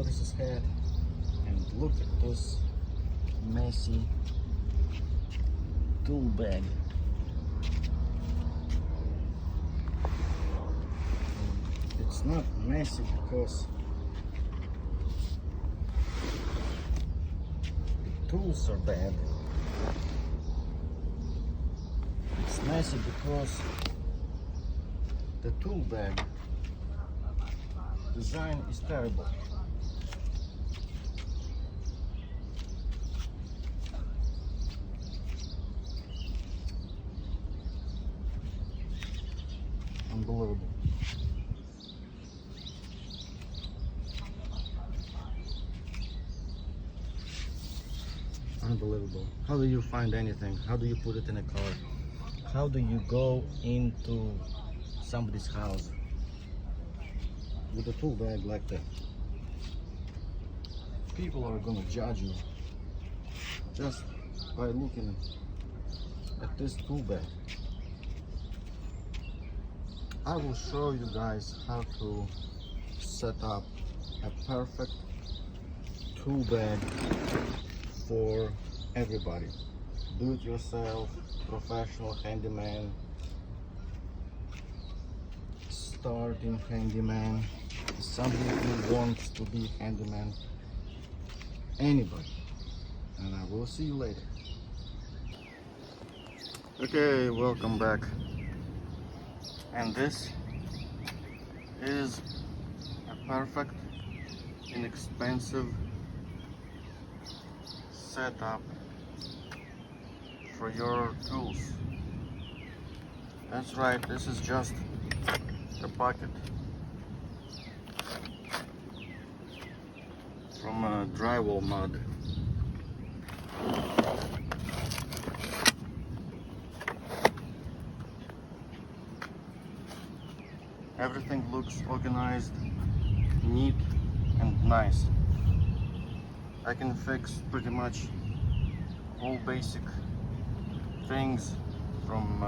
notice his head, and look at this messy tool bag. It's not messy because the tools are bad. It's messy because the tool bag design is terrible. Unbelievable. Unbelievable. How do you find anything? How do you put it in a car? How do you go into somebody's house with a tool bag like that? People are gonna judge you just by looking at this tool bag. I will show you guys how to set up a perfect tool bag for everybody. Do it yourself, professional handyman, starting handyman, somebody who wants to be handyman, anybody. And I will see you later. Okay, welcome back. And this is a perfect, inexpensive setup for your tools. That's right, this is just a bucket from a drywall mud. Everything looks organized, neat and nice. I can fix pretty much all basic things from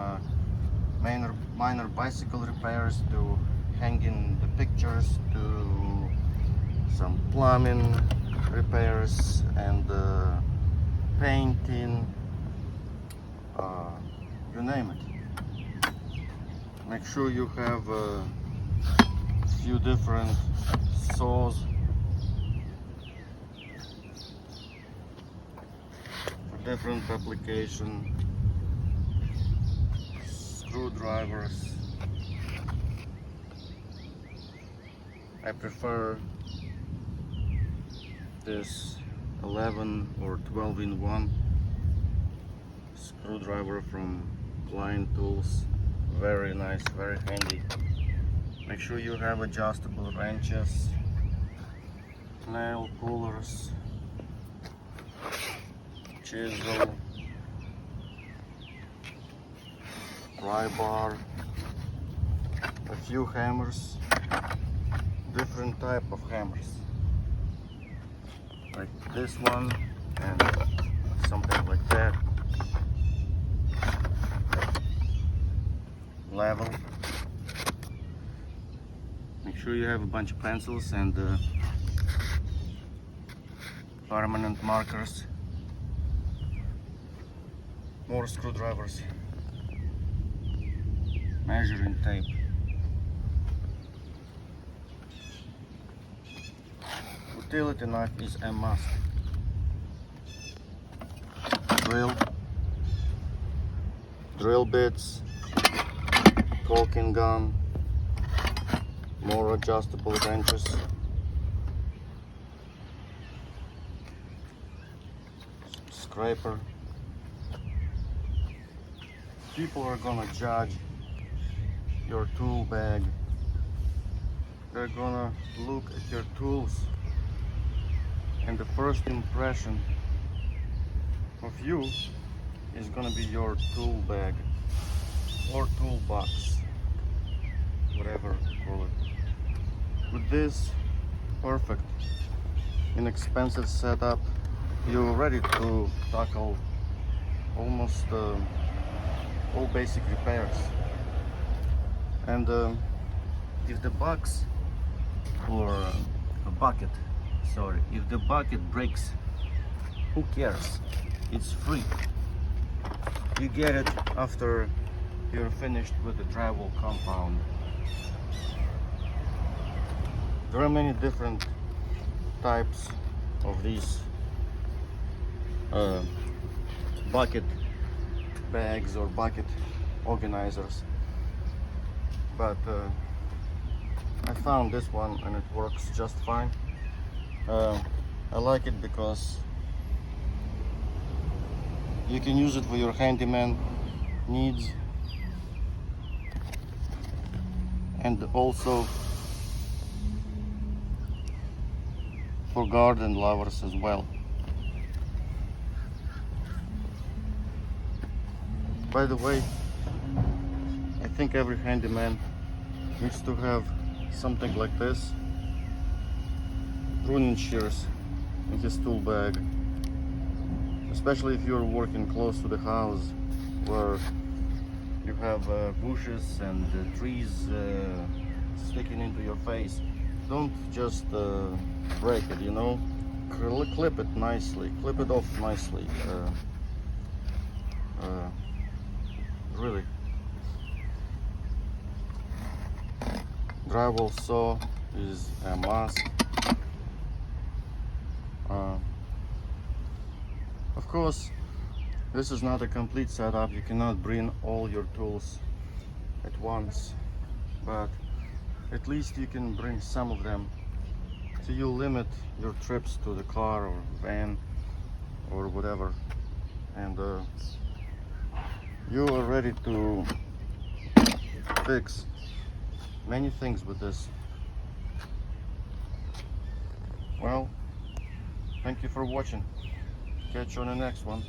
minor bicycle repairs to hanging the pictures to some plumbing repairs and painting, you name it. Make sure you have a few different saws for different application, screwdrivers. I prefer this 11 or 12 in 1 screwdriver from Klein Tools. Very nice, very handy. Make sure you have adjustable wrenches, nail pullers, chisel, pry bar, a few hammers, different type of hammers, like this one and something like that. Level. Make sure you have a bunch of pencils and permanent markers, more screwdrivers, measuring tape, utility knife is a must, drill bits, caulking gun, more adjustable wrenches, scraper. People are gonna judge your tool bag. They're gonna look at your tools, and the first impression of you is gonna be your tool bag or toolbox, whatever you call it. With this perfect, inexpensive setup, you're ready to tackle almost all basic repairs. And if the box or a bucket sorry, if the bucket breaks, who cares? It's free. You get it after you're finished with the drywall compound. There are many different types of these bucket bags or bucket organizers, but I found this one and it works just fine. I like it because you can use it for your handyman needs and also for garden lovers as well. By the way, I think every handyman needs to have something like this, pruning shears in his tool bag, especially if you're working close to the house where you have bushes and trees sticking into your face. Don't just break it, you know, clip it nicely, clip it off nicely. Really. Drywall saw is a must. Of course, this is not a complete setup. You cannot bring all your tools at once, but at least you can bring some of them, so you limit your trips to the car or van or whatever, and you are ready to fix many things with this. Well, thank you for watching. Catch you on the next one.